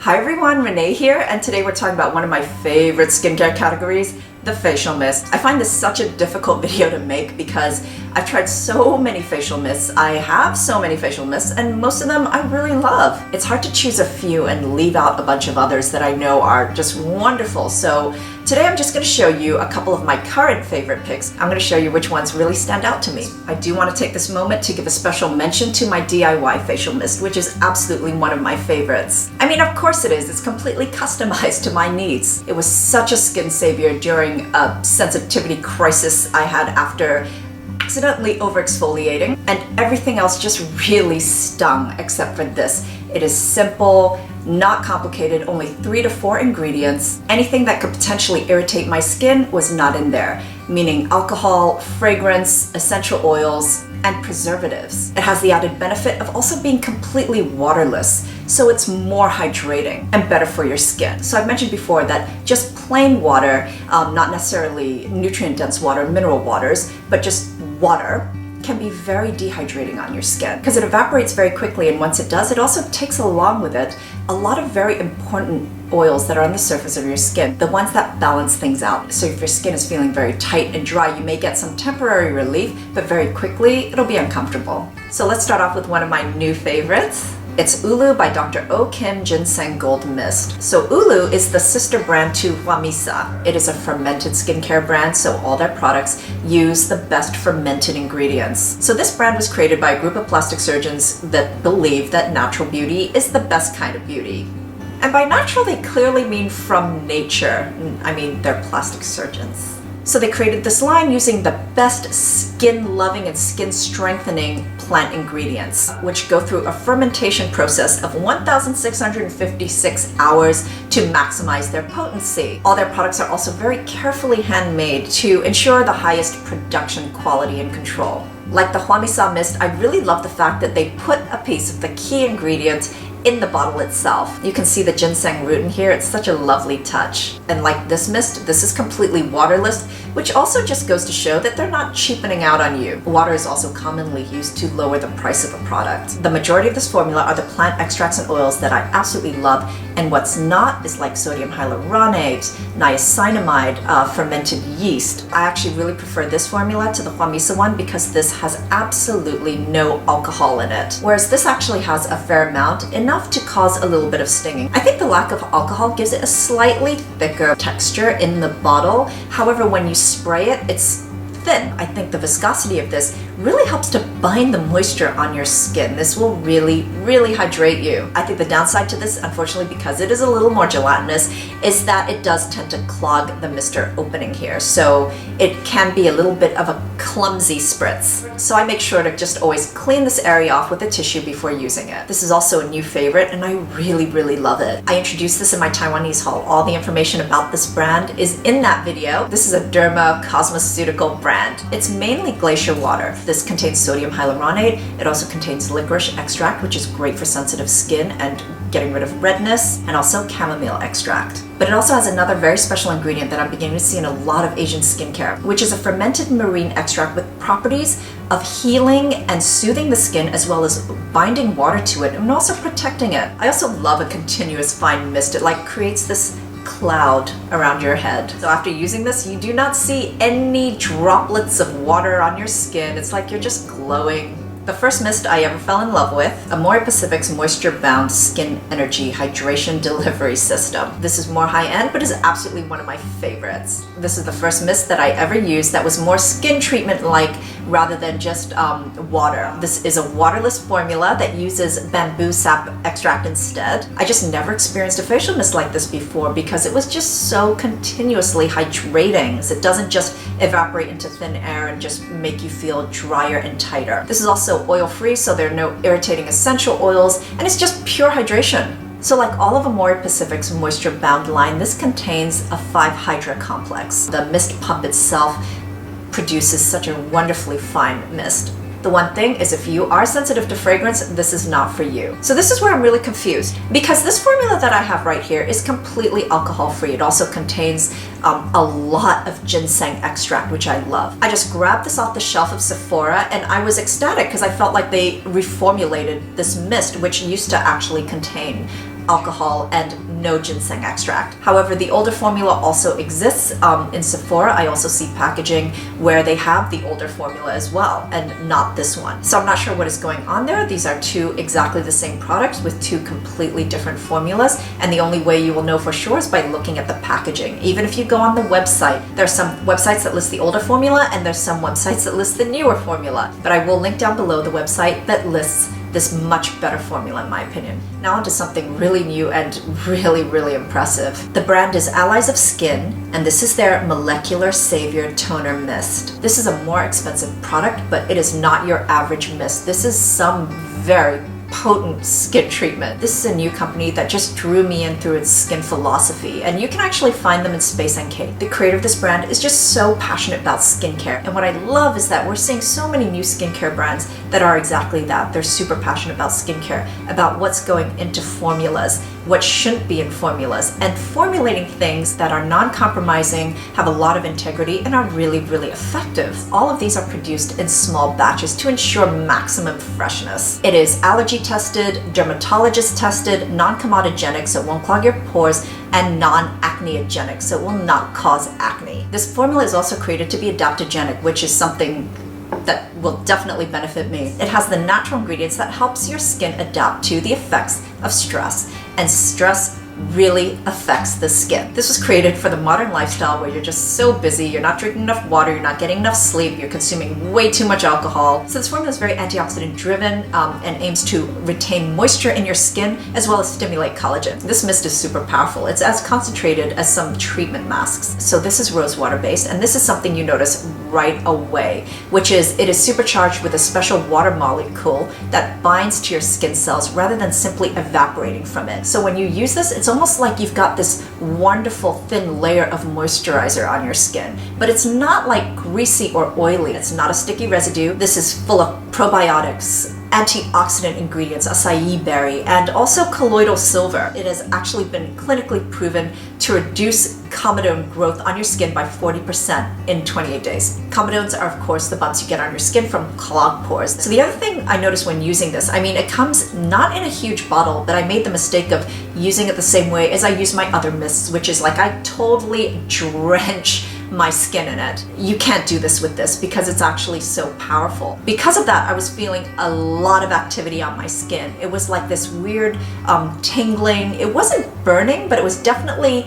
Hi everyone, Renee here, and today we're talking about one of my favorite skincare categories, the facial mist. I find this such a difficult video to make because I've tried so many facial mists. I have so many facial mists and most of them I really love. It's hard to choose a few and leave out a bunch of others that I know are just wonderful. So today I'm just going to show you a couple of my current favorite picks. I'm going to show you which ones really stand out to me. I do want to take this moment to give a special mention to my DIY facial mist, which is absolutely one of my favorites. I mean, of course it is. It's completely customized to my needs. It was such a skin savior during a sensitivity crisis I had after accidentally over-exfoliating, and everything else just really stung except for this. It is simple, not complicated, only 3 to 4 ingredients. Anything that could potentially irritate my skin was not in there, meaning alcohol, fragrance, essential oils, and preservatives. It has the added benefit of also being completely waterless, so it's more hydrating and better for your skin. So I've mentioned before that just plain water, not necessarily nutrient-dense water, mineral waters, but just water, can be very dehydrating on your skin because it evaporates very quickly, and once it does, it also takes along with it a lot of very important oils that are on the surface of your skin, the ones that balance things out. So if your skin is feeling very tight and dry, you may get some temporary relief, but very quickly it'll be uncomfortable. So let's start off with one of my new favorites. It's Ulu by Dr. O Kim Ginseng Gold Mist. So Ulu is the sister brand to U.S.A. It is a fermented skincare brand, so all their products use the best fermented ingredients. So this brand was created by a group of plastic surgeons that believe that natural beauty is the best kind of beauty. And by natural, they clearly mean from nature. I mean, they're plastic surgeons. So they created this line using the best skin-loving and skin-strengthening plant ingredients, which go through a fermentation process of 1,656 hours to maximize their potency. All their products are also very carefully handmade to ensure the highest production quality and control. Like the U.S.A. mist, I really love the fact that they put a piece of the key ingredient in the bottle itself. You can see the ginseng root in here. It's such a lovely touch. And like this mist, this is completely waterless, which also just goes to show that they're not cheapening out on you. Water is also commonly used to lower the price of a product. The majority of this formula are the plant extracts and oils that I absolutely love, and what's not is like sodium hyaluronate, niacinamide, fermented yeast. I actually really prefer this formula to the U.S.A. one because this has absolutely no alcohol in it, whereas this actually has a fair amount, enough to cause a little bit of stinging. I think the lack of alcohol gives it a slightly thicker texture in the bottle. However, when you spray it, it's thin. I think the viscosity of this really helps to bind the moisture on your skin. This will really hydrate you. I think the downside to this, unfortunately, because it is a little more gelatinous, is that it does tend to clog the mister opening here. So it can be a little bit of a clumsy spritz. So I make sure to just always clean this area off with a tissue before using it. This is also a new favorite and I really love it. I introduced this in my Taiwanese haul. All the information about this brand is in that video. This is a Derma cosmeceutical brand. It's mainly glacier water. This contains sodium hyaluronate. It also contains licorice extract, which is great for sensitive skin and getting rid of redness, and also chamomile extract. But it also has another very special ingredient that I'm beginning to see in a lot of Asian skincare, which is a fermented marine extract with properties of healing and soothing the skin, as well as binding water to it and also protecting it. I also love a continuous fine mist. It like creates this cloud around your head. So after using this, you do not see any droplets of water on your skin. It's like you're just glowing. The first mist I ever fell in love with, Amorepacific's Moisture Bound Skin Energy Hydration Delivery System. This is more high-end, but is absolutely one of my favorites. This is the first mist that I ever used that was more skin treatment-like rather than just water. This is a waterless formula that uses bamboo sap extract instead. I just never experienced a facial mist like this before because it was just so continuously hydrating. So it doesn't just evaporate into thin air and just make you feel drier and tighter. This is also oil-free, so there are no irritating essential oils, and it's just pure hydration. So like all of Amorepacific's Moisture Bound line, this contains a 5-hydra complex. The mist pump itself produces such a wonderfully fine mist. The one thing is if you are sensitive to fragrance, this is not for you. So this is where I'm really confused because this formula that I have right here is completely alcohol-free. It also contains a lot of ginseng extract, which I love. I just grabbed this off the shelf of Sephora and I was ecstatic because I felt like they reformulated this mist, which used to actually contain alcohol, and no ginseng extract. However, the older formula also exists. In Sephora, I also see packaging where they have the older formula as well, and not this one. So I'm not sure what is going on there. These are two exactly the same products with two completely different formulas, and the only way you will know for sure is by looking at the packaging. Even if you go on the website, there are some websites that list the older formula, and there's some websites that list the newer formula. But I will link down below the website that lists this much better formula in my opinion. Now onto something really new and really impressive. The brand is Allies of Skin, and this is their Molecular Savior Toner Mist. This is a more expensive product, but it is not your average mist. This is some very potent skin treatment. This is a new company that just drew me in through its skin philosophy, and you can actually find them in Space NK. The creator of this brand is just so passionate about skincare, and what I love is that we're seeing so many new skincare brands that are exactly that. They're super passionate about skincare, about what's going into formulas, what shouldn't be in formulas, and formulating things that are non-compromising, have a lot of integrity, and are really effective. All of these are produced in small batches to ensure maximum freshness. It is allergy tested, dermatologist tested, non-comedogenic so it won't clog your pores, and non-acneogenic so it will not cause acne. This formula is also created to be adaptogenic, which is something that will definitely benefit me. It has the natural ingredients that helps your skin adapt to the effects of stress, and stress really affects the skin. This was created for the modern lifestyle where you're just so busy, you're not drinking enough water, you're not getting enough sleep, you're consuming way too much alcohol. So this formula is very antioxidant driven and aims to retain moisture in your skin as well as stimulate collagen. This mist is super powerful. It's as concentrated as some treatment masks. So this is rose water based, and this is something you notice right away, which is it is supercharged with a special water molecule that binds to your skin cells rather than simply evaporating from it. So when you use this, it's almost like you've got this wonderful thin layer of moisturizer on your skin, but it's not like greasy or oily. It's not a sticky residue. This is full of probiotics, antioxidant ingredients, acai berry, and also colloidal silver. It has actually been clinically proven to reduce comedone growth on your skin by 40% in 28 days. Comedones are, of course, the bumps you get on your skin from clogged pores. So the other thing I noticed when using this, I mean, it comes not in a huge bottle, but I made the mistake of using it the same way as I use my other mists, which is like I totally drench my skin in it. You can't do this with this because it's actually so powerful. Because of that, I was feeling a lot of activity on my skin. It was like this weird tingling. It wasn't burning, but it was definitely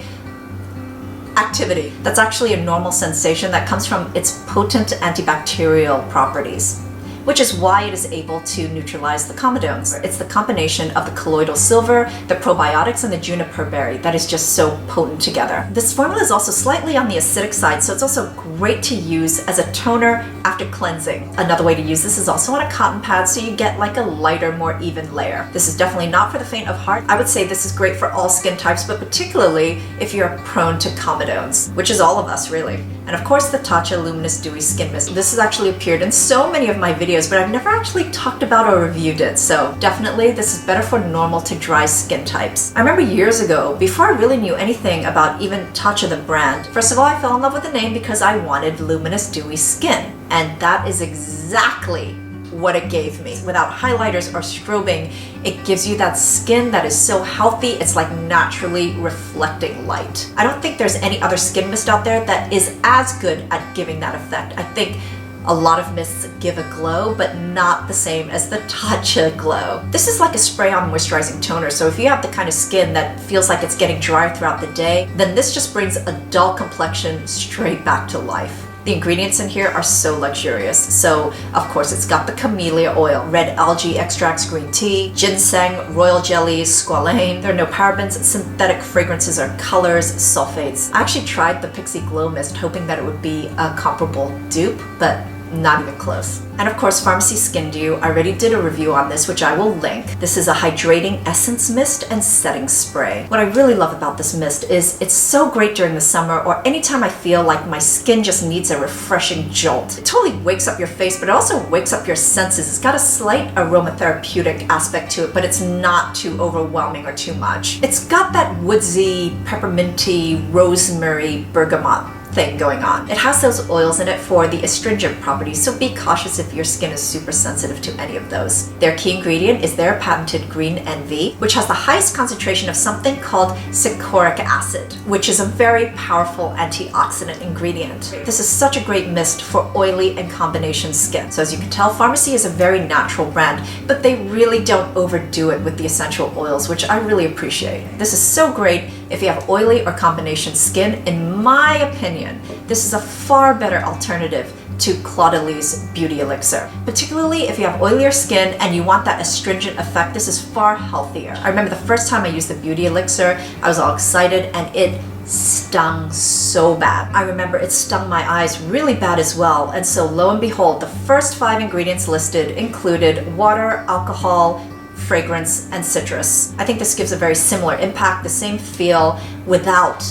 activity. That's actually a normal sensation that comes from its potent antibacterial properties, which is why it is able to neutralize the comedones. It's the combination of the colloidal silver, the probiotics, and the juniper berry that is just so potent together. This formula is also slightly on the acidic side, so it's also great to use as a toner after cleansing. Another way to use this is also on a cotton pad, so you get like a lighter, more even layer. This is definitely not for the faint of heart. I would say this is great for all skin types, but particularly if you're prone to comedones, which is all of us really. And of course the Tatcha Luminous Dewy Skin Mist. This has actually appeared in so many of my videos, but I've never actually talked about or reviewed it, so definitely this is better for normal to dry skin types. I remember years ago, before I really knew anything about even Tatcha the brand, first of all I fell in love with the name because I wanted luminous dewy skin, and that is exactly what it gave me. Without highlighters or strobing, it gives you that skin that is so healthy, it's like naturally reflecting light. I don't think there's any other skin mist out there that is as good at giving that effect. I think a lot of mists give a glow, but not the same as the Tatcha glow. This is like a spray-on moisturizing toner, so if you have the kind of skin that feels like it's getting dry throughout the day, then this just brings a dull complexion straight back to life. The ingredients in here are so luxurious. So, of course, it's got the camellia oil, red algae extracts, green tea, ginseng, royal jellies, squalane. There are no parabens, synthetic fragrances or colors, sulfates. I actually tried the Pixie Glow Mist hoping that it would be a comparable dupe, but not even close. And of course, Farmacy Skin Dew. I already did a review on this, which I will link. This is a hydrating essence mist and setting spray. What I really love about this mist is it's so great during the summer or anytime I feel like my skin just needs a refreshing jolt. It totally wakes up your face, but it also wakes up your senses. It's got a slight aromatherapeutic aspect to it, but it's not too overwhelming or too much. It's got that woodsy, pepperminty, rosemary, bergamot thing going on. It has those oils in it for the astringent properties, so be cautious if your skin is super sensitive to any of those. Their key ingredient is their patented green NV, which has the highest concentration of something called cichoric acid, which is a very powerful antioxidant ingredient. This is such a great mist for oily and combination skin. So as you can tell, Farmacy is a very natural brand, but they really don't overdo it with the essential oils, which I really appreciate. This is so great if you have oily or combination skin. In my opinion, this is a far better alternative to Claudeli's Beauty Elixir. Particularly if you have oilier skin and you want that astringent effect, this is far healthier. I remember the first time I used the Beauty Elixir, I was all excited and it stung so bad. I remember it stung my eyes really bad as well, and so lo and behold, the first 5 ingredients listed included water, alcohol, fragrance, and citrus. I think this gives a very similar impact, the same feel without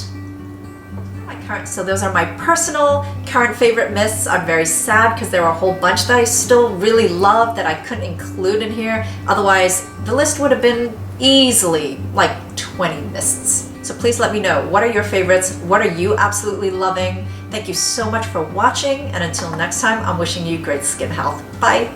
so those are my personal current favorite mists. I'm very sad because there were a whole bunch that I still really love that I couldn't include in here. Otherwise, the list would have been easily like 20 mists. So please let me know, what are your favorites? What are you absolutely loving? Thank you so much for watching, and until next time, I'm wishing you great skin health. Bye!